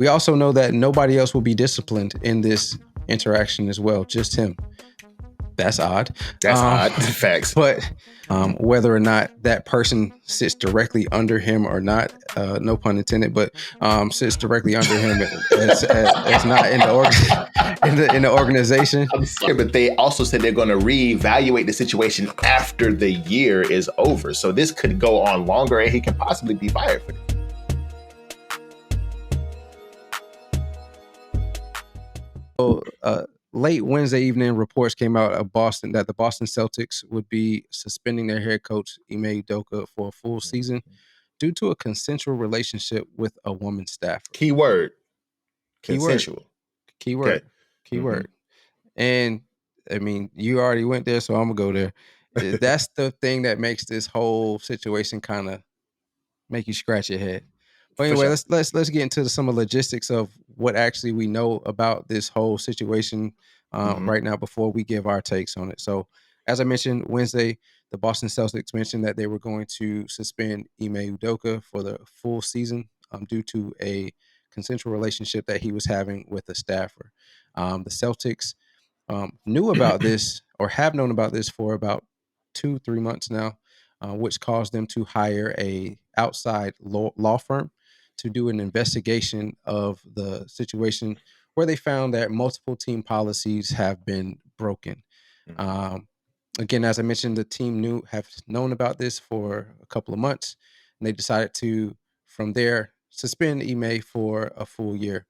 We also know that nobody else will be disciplined in this interaction as well, just him. That's odd. That's odd. Facts. But whether or not that person sits directly under him or not, no pun intended, but sits directly under him as not in the organization. I'm sorry, but they also said they're going to reevaluate the situation after the year is over. So this could go on longer, and he can possibly be fired for this. So, late Wednesday evening, reports came out of Boston that the Boston Celtics would be suspending their head coach Ime Udoka for a full season due to a consensual relationship with a woman staffer. Keyword. Consensual. Keyword. Mm-hmm. And I mean, you already went there, so I'm gonna go there. That's the thing that makes this whole situation kind of make you scratch your head. But anyway, let's get into some of the logistics of what actually we know about this whole situation right now before we give our takes on it. So, as I mentioned, Wednesday, the Boston Celtics mentioned that they were going to suspend Ime Udoka for the full season due to a consensual relationship that he was having with a staffer. The Celtics knew about this or have known about this for about 2-3 months now, which caused them to hire a outside law firm to do an investigation of the situation, where they found that multiple team policies have been broken. Again, as I mentioned, the team have known about this for a couple of months, and they decided to, from there, suspend Ime for a full year.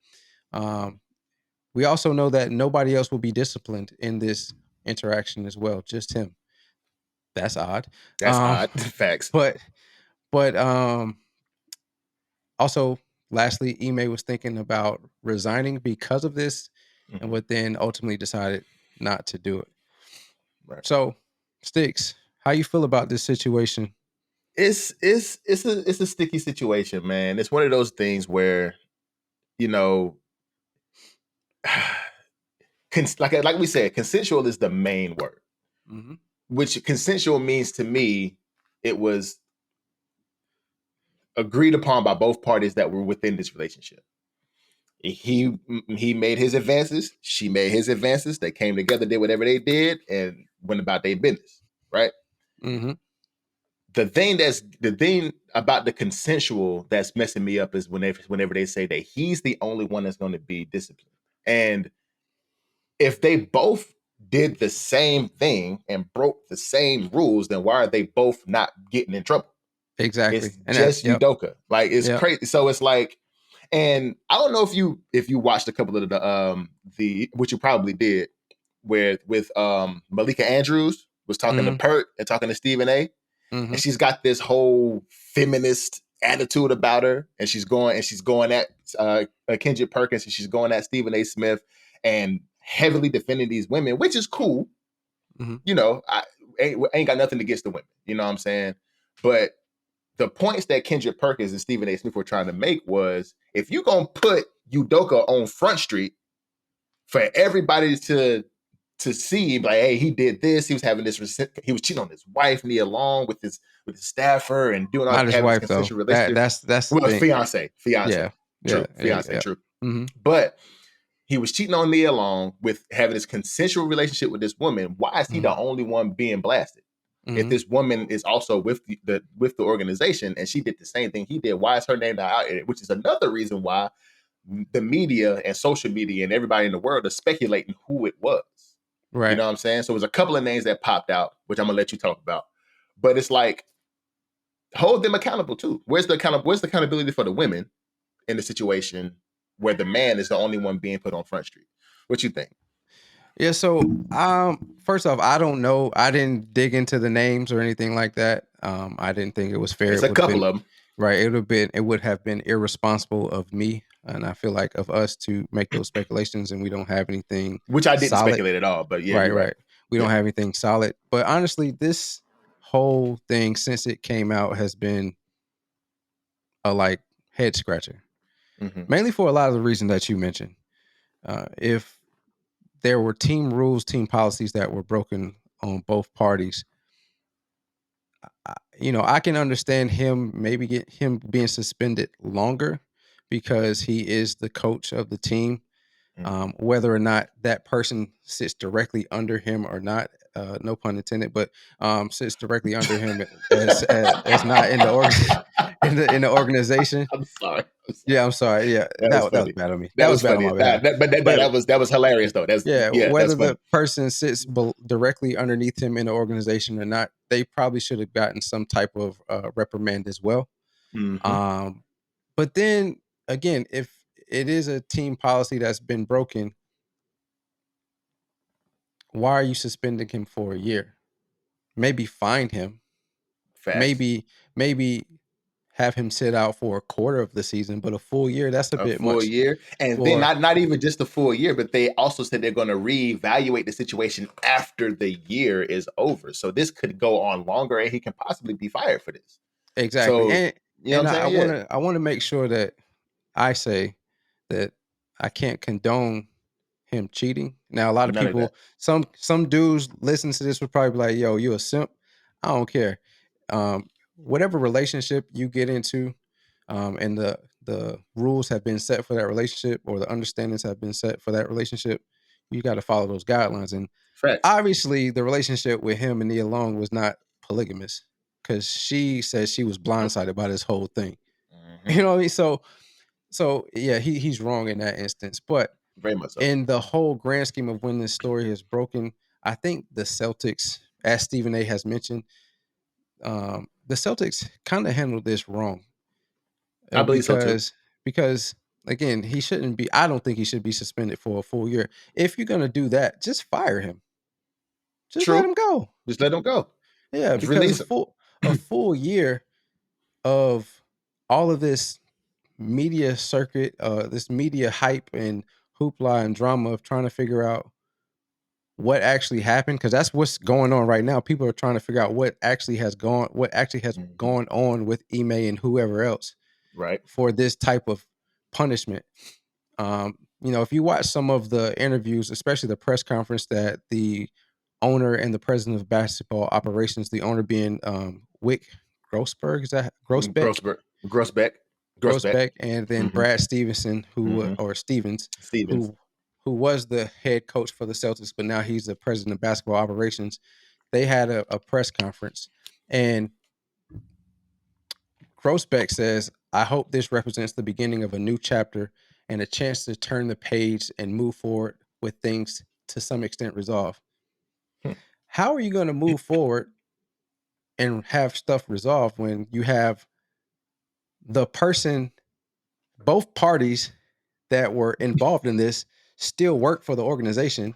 We also know that nobody else will be disciplined in this interaction as well, just him. That's odd. That's odd. Facts. But also, lastly, Ime was thinking about resigning because of this, and would then ultimately decided not to do it. Right. So, Sticks, how you feel about this situation? It's a sticky situation, man. It's one of those things where, you know, like we said, consensual is the main word. Which consensual means to me, it was agreed upon by both parties that were within this relationship. He made his advances, she made his advances. They came together, did whatever they did, and went about their business, right? The thing about the consensual that's messing me up is whenever they say that he's the only one that's going to be disciplined. And if they both did the same thing and broke the same rules, then why are they both not getting in trouble? Exactly. It's just Udoka. Like, it's crazy. So it's like, and I don't know if you watched a couple of the which you probably did, with Malika Andrews was talking to Pert and talking to Stephen A. And she's got this whole feminist attitude about her, and she's going at Kendrick Perkins, and she's going at Stephen A. Smith, and heavily defending these women, which is cool. You know, I ain't got nothing against the women. You know what I'm saying? But the points that Kendrick Perkins and Stephen A. Smith were trying to make was, if you're going to put Udoka on Front Street for everybody to see, like, hey, he did this, he was having this, he was cheating on his wife, Nia Long, with his staffer, and doing all not his wife, though. That's well, fiance. Yeah. True. Fiance, true. But he was cheating on Nia Long with having this consensual relationship with this woman. Why is he the only one being blasted? If this woman is also with the organization and she did the same thing he did, why is her name not out there? Which is another reason why the media and social media and everybody in the world are speculating who it was. Right. You know what I'm saying? So there's a couple of names that popped out, which I'm gonna let you talk about. But it's like, hold them accountable too. Where's the accountability for the women in the situation where the man is the only one being put on Front Street? What you think? Yeah, so first off, I don't know. I didn't dig into the names or anything like that. I didn't think it was fair. It's a couple of them. Right. It would have been irresponsible of me, and I feel like of us, to make those speculations, and we don't have anything. Which I didn't solid. Speculate at all, but yeah. Right. We don't have anything solid. But honestly, this whole thing, since it came out, has been a head scratcher. Mainly for a lot of the reasons that you mentioned. If there were team rules, team policies that were broken on both parties, I can understand him being suspended longer, because he is the coach of the team. Whether or not that person sits directly under him or not, no pun intended, but sits directly under him as not in the in the organization. I'm sorry. Yeah, I'm sorry. Yeah, That was that was funny. bad on me. That That was was bad on funny. my behalf. But But that was hilarious though. yeah, That's whether funny. the person sits directly underneath him in the organization or not, they probably should have gotten some type of reprimand as well. Mm-hmm. Um, but then again, if it is a team policy that's been broken, why are you suspending him for a year? Maybe fine him. Facts. Maybe have him sit out for a quarter of the season, but a full year, that's a A bit full much year, and then for not even just a full year, but they also said they're going to reevaluate the situation after the year is over. So this could go on longer, and he can possibly be fired for this. exactly. So you know what I'm I saying? want Yeah, to make sure that I say that I can't condone him cheating. Now, a lot of none of that. people, some dudes listen to this would probably be like, "Yo, you a simp." I don't care. Whatever relationship you get into, and the rules have been set for that relationship, or the understandings have been set for that relationship, you got to follow those guidelines. And Facts. obviously, the relationship with him and Nia Long was not polygamous because she says she was Nope. blindsided by this whole thing. Mm-hmm. You know what I mean? So yeah, he's wrong in that instance. But Very much so. in the whole grand scheme of when this story is broken, I think the Celtics, as Stephen A. has mentioned, the Celtics kind of handled this wrong I believe so too. because again, he shouldn't be. I don't think he should be suspended for a full year. If you're gonna do that, just fire him. Just let True. him go. Just let him go. Yeah, Just because release him. a full year of all of this media circuit, this media hype and hoopla and drama of trying to figure out what actually happened, because that's what's going on right now. People are trying to figure out what actually has Mm-hmm. gone on with Ime and whoever else Right. for this type of punishment. If you watch some of the interviews, especially the press conference that the owner and the president of basketball operations, the owner being Wick Grossberg, is that Grossbeck? Grossberg. Grossbeck. Grossbeck. Grossbeck, and then Mm-hmm. Brad Stevenson, Mm-hmm. or Stevens, Stevens. who was the head coach for the Celtics, but now he's the president of basketball operations. They had a press conference, and Grossbeck says, "I hope this represents the beginning of a new chapter and a chance to turn the page and move forward with things to some extent resolved." Hmm. How are you going to move forward and have stuff resolved when you have the person, both parties that were involved in this still work for the organization?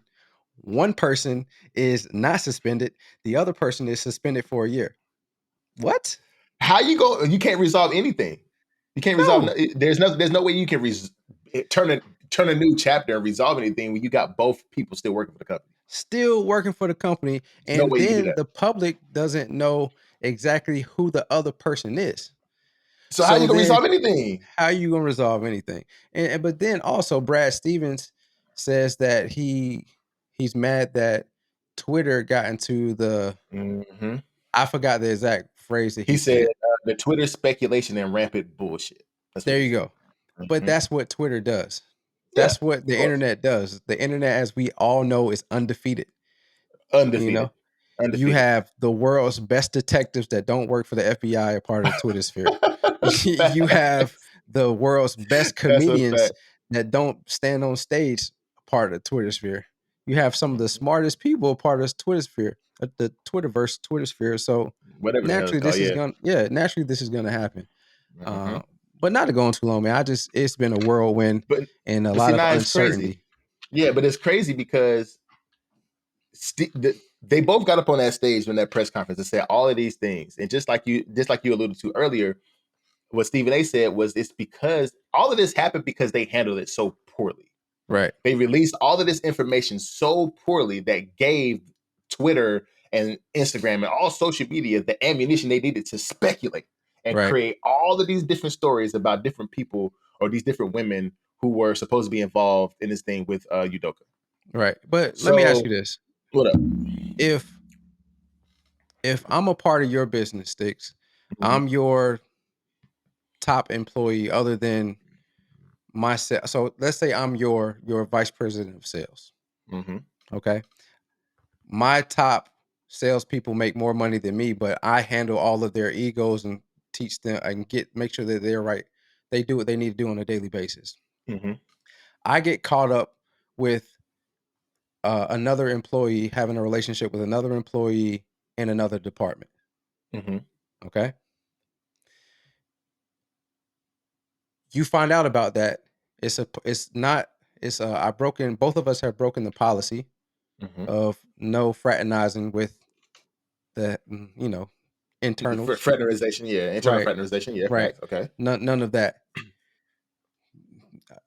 One person is not suspended, the other person is suspended for a year. What? How you go? You can't resolve anything. You can't resolve. No. There's no way you can turn a new chapter and resolve anything when you got both people still working for the company. Still working for the company, There's no and way you can do then that. the public doesn't know exactly who the other person is. So how you So gonna then resolve anything? how are you gonna resolve anything? But then also Brad Stevens says that he's mad that Twitter got into the, Mm-hmm. I forgot the exact phrase that he He said said. the Twitter speculation and rampant bullshit. That's what There he you said. go. But Mm-hmm. that's what Twitter does. Yeah, That's what of the course. internet does. The internet, as we all know, is undefeated. You Undefeated. know, you Undefeated. have the world's best detectives that don't work for the FBI a part of the Twitter sphere. You have Facts. the world's best That's a comedians fact. that don't stand on stage a part of the Twitter sphere. You have some of the Mhm. smartest people a part of the Twitter sphere, the Twitterverse, Twitter sphere. So Whatever the hell it's called. Yeah. naturally this is gonna happen. Mm-hmm. Uh, but not to go on too long, man. It's been a whirlwind But and a but see lot of now it's crazy. uncertainty. Yeah, but it's crazy because they both got up on that stage in that press conference and said all of these things, and just like you alluded to earlier, what Stephen A. said was it's because all of this happened because they handled it so poorly. Right, They released all of this information so poorly that gave Twitter and Instagram and all social media the ammunition they needed to speculate and right, create all of these different stories about different people or these different women who were supposed to be involved in this thing with Udoka. right. But let me ask So you this: what up? if I'm a part of your business, Sticks, Mm-hmm. I'm your top employee other than myself. So let's say I'm your vice president of sales. Mm-hmm. Okay. My top salespeople make more money than me, but I handle all of their egos and teach them and make sure that they're right. They do what they need to do on a daily basis. Mm-hmm. I get caught up with another employee having a relationship with another employee in another department. Mm-hmm. Okay. You find out about that. It's not, both of us have broken the policy Mm-hmm. of no fraternizing with the, internals. Fraternization, yeah. Internal Right. fraternization, yeah. Right. Facts. Okay. None of that.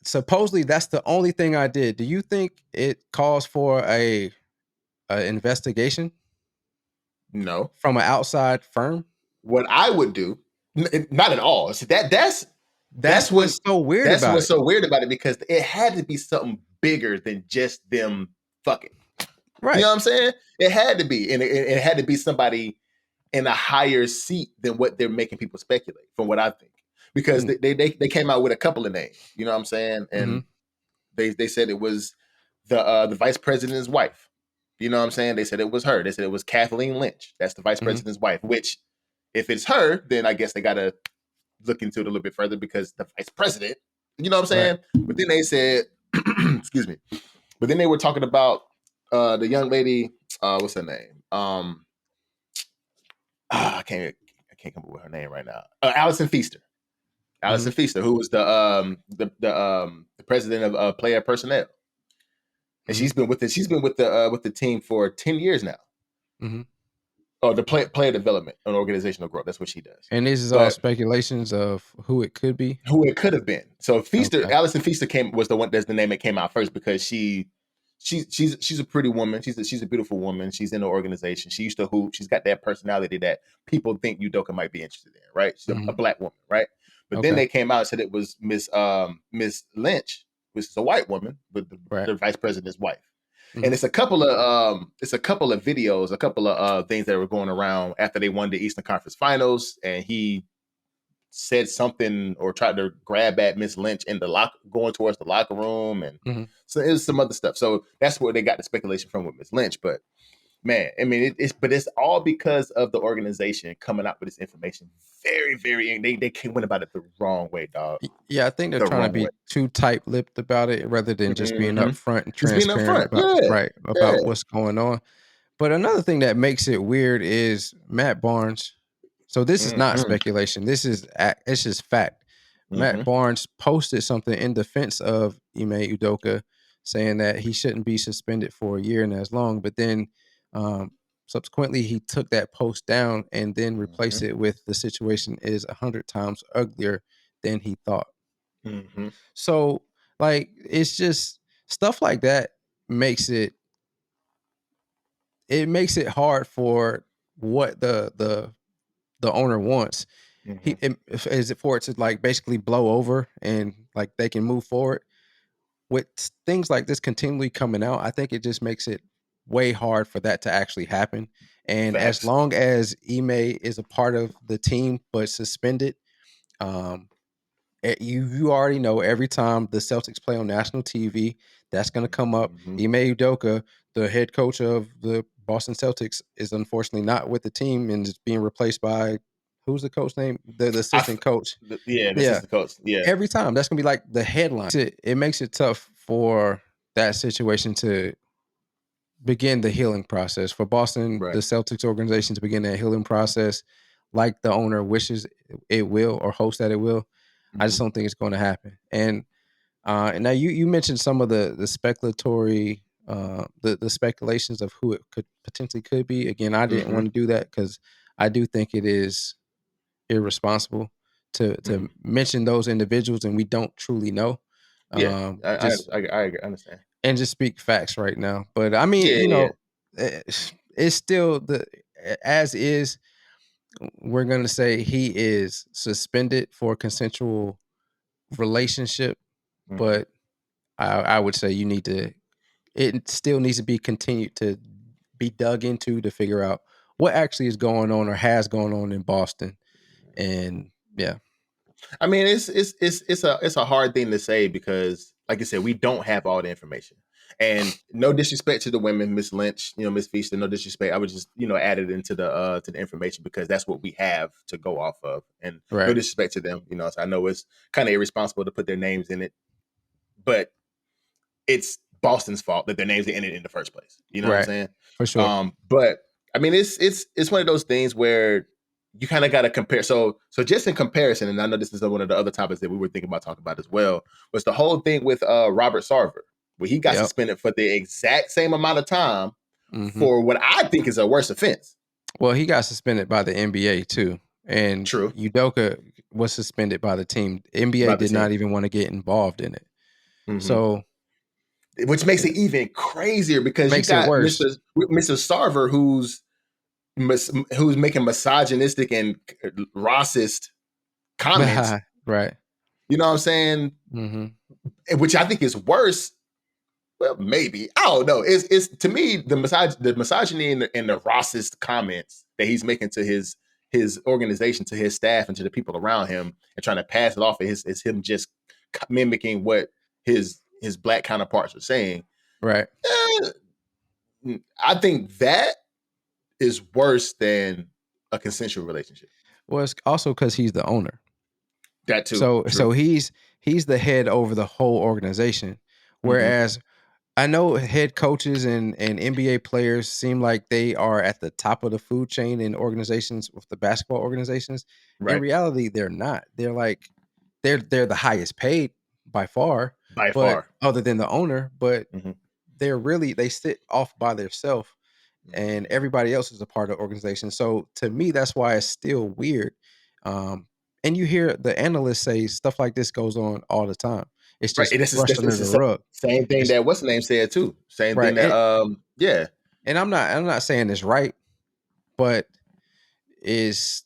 Supposedly that's the only thing I did. Do you think it calls for a investigation No. from an outside firm? What I would do, not at all. See, That's what's so weird that's about what's it. so weird about it, because it had to be something bigger than just them fucking. You know Right. what I'm saying? It had to be, and it had to be somebody in a higher seat than what they're making people speculate. From what I think, because Mm, they came out with a couple of names. You know what I'm saying? And mhm, they said it was the vice president's wife. You know what I'm saying? They said it was her. They said it was Kathleen Lynch. That's the vice mhm. president's wife. Which, if it's her, then I guess they gotta look into it a little bit further, because the vice president. You know what I'm Right. saying? But then they said, excuse me. But then they were talking about the young lady. What's her name? I can't come up with her name right now. Allison Feaster. Allison Mhm, Feaster, who was the president of player personnel, and mhm, she's been with the team for 10 years now. mhm. Oh, the player development and organizational growth. That's what she does. And this is all But speculations of who it could be? who it could have been. So Okay. Allison Feaster was the one. That's the name that came out first, because she's a pretty woman. She's a beautiful woman. She's in the organization. She used to hoop. She's got that personality that people think Udoka might be interested in. Right? She's a Mhm. black woman. Right? But then Okay. they came out and said it was Miss Lynch, which is a white woman, but Right. the vice president's wife. And Mhm, it's a couple of videos, a couple of things that were going around after they won the Eastern Conference Finals, and he said something or tried to grab at Miss Lynch in the going towards the locker room, and mhm. so it was some other stuff. So that's where they got the speculation from with Miss Lynch. But man, I mean, it's all because of the organization coming out with this information. Very, very, they went about it the wrong way, dog. Yeah, I think they're The trying to wrong way. be too tight-lipped about it rather than just being Mm-hmm. upfront and Just being transparent upfront, about yeah, right, yeah. about what's going on. But another thing that makes it weird is Matt Barnes. So this is not Mm-hmm. speculation. It's just fact. Matt Mm-hmm. Barnes posted something in defense of Ime Udoka, saying that he shouldn't be suspended for a year and as long. But then, um, subsequently, he took that post down and then Mm-hmm. replaced it with the situation is 100 times uglier than he thought. Mm-hmm. So, like, it's just stuff like that makes it hard for what the owner wants. Mm-hmm. Is it for it to like basically blow over and like they can move forward with things like this continually coming out. I think it just makes it way hard for that to actually happen. And as Facts. long as Ime is a part of the team but suspended, um, you already know every time the Celtics play on national TV, that's going to come up. Mm-hmm. Ime Udoka, the head coach of the Boston Celtics, is unfortunately not with the team and is being replaced by who's the coach name? The assistant coach. Yeah, the Yeah, assistant coach. Yeah. every time that's gonna be like the headline. It makes it tough for that situation to begin the healing process for Boston, the Right. Celtics organization to begin that healing process, like the owner wishes it will or hopes that it will. I just Mm-hmm. don't think it's going to happen. And now you mentioned some of the speculatory the speculations of who it could be. Again, I didn't Mm-hmm. want to do that because I do think it is irresponsible Mm-hmm. to mention those individuals and we don't truly know. Yeah, Just I understand. and just speak facts right now. But I mean, Yeah, yeah. eh, it's still as is. We're gonna say he is suspended for consensual relationship, Mm-hmm. but I would say you need to. It still needs to be continued to be dug into to figure out what actually is going on or has gone on in Boston. And yeah. I mean, it's a hard thing to say because, like I said, we don't have all the information. And no disrespect to the women, Miss Lynch, Miss Feaster, no disrespect. I would just, add it into the information because that's what we have to go off of. And no Right. disrespect to them, so I know it's kind of irresponsible to put their names in it, but it's Boston's fault that their names are in it in the first place. You know what I'm Right. saying? For sure. But I mean, it's one of those things where you kind of got to compare. So just in comparison, and I know this is one of the other topics that we were thinking about talking about as well, was the whole thing with Robert Sarver, where he got Yep. suspended for the exact same amount of time Mm-hmm. for what I think is a worse offense. Well, he got suspended by the NBA too, and True. Udoka was suspended by the team. NBA By the did not team. even want to get involved in it. Mm-hmm. So, which makes it even crazier because you makes it got worse. Mr. Sarver who's making misogynistic and racist comments. Right. You know what I'm saying? Mm-hmm. Which I think is worse. Well, maybe. I don't know. It's to me the misogyny and the racist comments that he's making to his organization, to his staff, and to the people around him, and trying to pass it off as him just mimicking what his black counterparts are saying. Right. I think that is worse than a consensual relationship. Well, it's also because he's the owner. That too. So he's the head over the whole organization, whereas I know head coaches and NBA players seem like they are at the top of the food chain in organizations with the basketball organizations. Right. In reality, they're not. They're like they're the highest paid by far, other than the owner, but they sit off by themselves, and everybody else is a part of the organization. So to me, that's why it's still weird. And you hear the analysts say stuff like this goes on all the time. It's Right. just This brushed under the is the rug. same thing that what's the name said too. Same thing that yeah. And I'm not saying it's right, but it's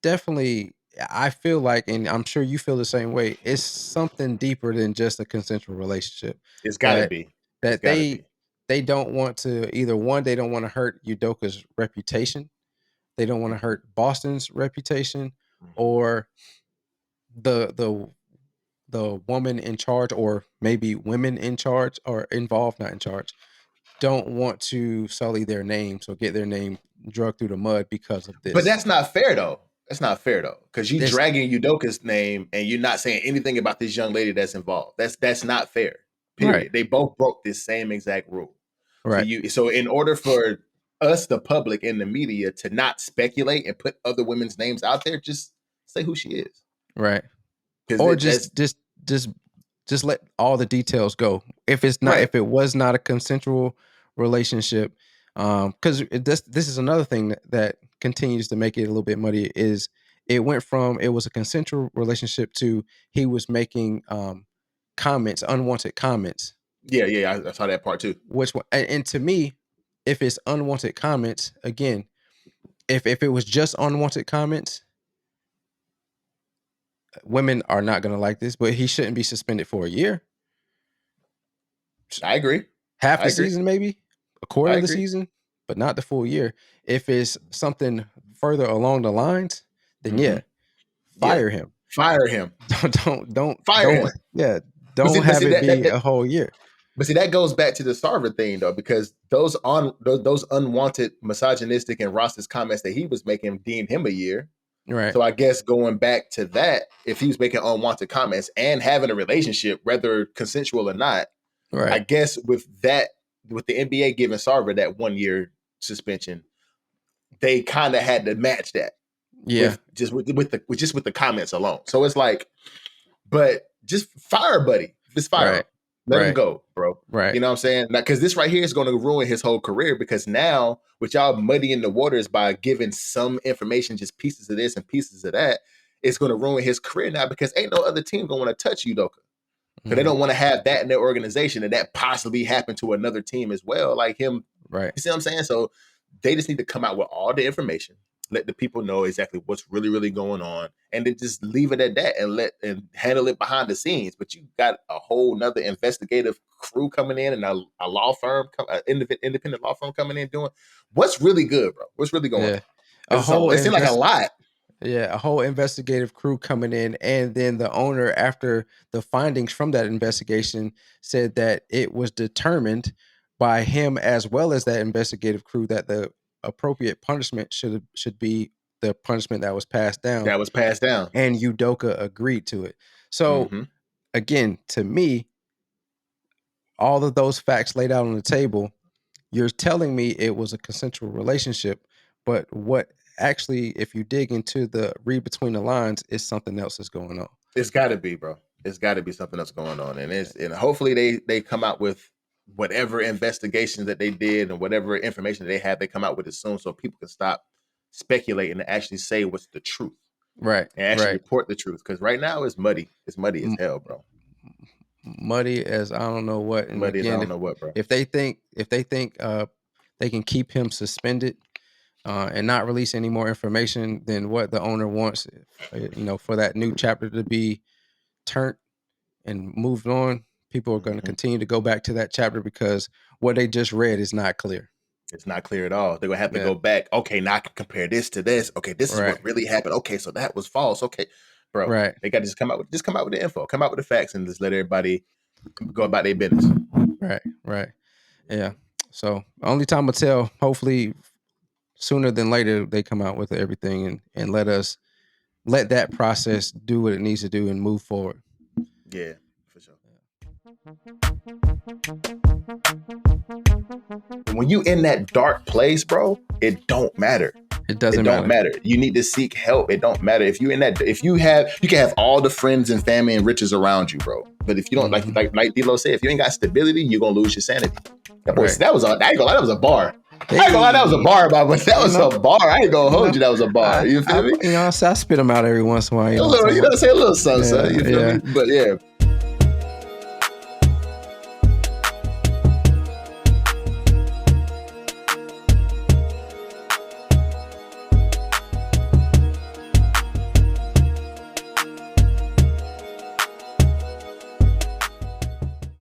definitely, I feel like, and I'm sure you feel the same way, it's something deeper than just a consensual relationship. It's gotta be. That they don't want to, either one, they don't want to hurt Udoka's reputation. They don't want to hurt Boston's reputation, or the woman in charge, or maybe women in charge or involved, not in charge, don't want to sully their names or get their name dragged through the mud because of this. But that's not fair though. That's not fair though, because you dragging Udoka's name and you're not saying anything about this young lady that's involved. That's not fair. Period. Right. They both broke this same exact rule. Right. So in order for us, the public and the media, to not speculate and put other women's names out there, just say who she is. Right. Or just let all the details go. If it's not, if it was not a consensual relationship, because this is another thing that continues to make it a little bit muddy, is it went from it was a consensual relationship to he was making comments, unwanted comments. Yeah, I saw that part too. Which one? And to me, if it's unwanted comments, again, if it was just unwanted comments, women are not going to like this, but he shouldn't be suspended for a year. I agree. Half the season, maybe a quarter of the season, but not the full year. If it's something further along the lines, then fire him. Fire him. Don't fire him. Yeah, don't have it be a whole year. But see, that goes back to the Sarver thing though, because those unwanted misogynistic and racist comments that he was making deemed him a year. Right. So I guess going back to that, if he was making unwanted comments and having a relationship, whether consensual or not, right. I guess with the NBA giving Sarver that 1 year suspension, they kind of had to match that. Yeah. With the comments alone. So it's like, but just fire buddy. Just fire him. Let him go, bro. Right. You know what I'm saying? Because this right here is going to ruin his whole career, because now with y'all muddying the waters by giving some information, just pieces of this and pieces of that, it's going to ruin his career now, because ain't no other team going to want to touch Udoka. Because they don't want to have that in their organization, and that possibly happen to another team as well, like him. Right. You see what I'm saying? So they just need to come out with all the information, let the people know exactly what's really, really going on, and then just leave it at that and handle it behind the scenes. But you got a whole nother investigative crew coming in, and a law firm, independent law firm coming in doing what's really good, bro. What's really going on? It seems like a lot. Yeah, a whole investigative crew coming in, and then the owner, after the findings from that investigation, said that it was determined by him as well as that investigative crew that the appropriate punishment should be the punishment that was passed down, That was passed down. and Udoka agreed to it. So again, to me, all of those facts laid out on the table, you're telling me it was a consensual relationship, but what actually, if you dig into the read between the lines, is something else is going on. It's got to be, bro. It's got to be something else going on, and hopefully they come out with whatever investigations that they did and whatever information that they have, they come out with it soon, so people can stop speculating and actually say what's the truth, right? And actually right. report the truth, because right now it's muddy. It's muddy as hell, bro. Muddy as I don't know what. And muddy again, as I don't know what, bro. If they think they can keep him suspended and not release any more information than what the owner wants, for that new chapter to be turned and moved on, people are going to continue to go back to that chapter because what they just read is not clear. It's not clear at all. They're gonna have to go back. Okay, now I can compare this to this. Okay, this is what really happened. Okay, so that was false. Okay, bro. Right. They got to just come out with the info, come out with the facts, and just let everybody go about their business. Right. Yeah. So only time will tell. Hopefully, sooner than later, they come out with everything and let that process do what it needs to do and move forward. Yeah, for sure. When you in that dark place, bro, it don't matter. It doesn't matter. You need to seek help. It don't matter. If you can have all the friends and family and riches around you, bro. But if you don't, like D-Lo said, if you ain't got stability, you're gonna lose your sanity. That was a bar. I ain't gonna lie, that was a bar, but that was a bar. I ain't gonna hold you. That was a bar. You feel me? I spit them out every once in a while. A little something. You feel me? But yeah.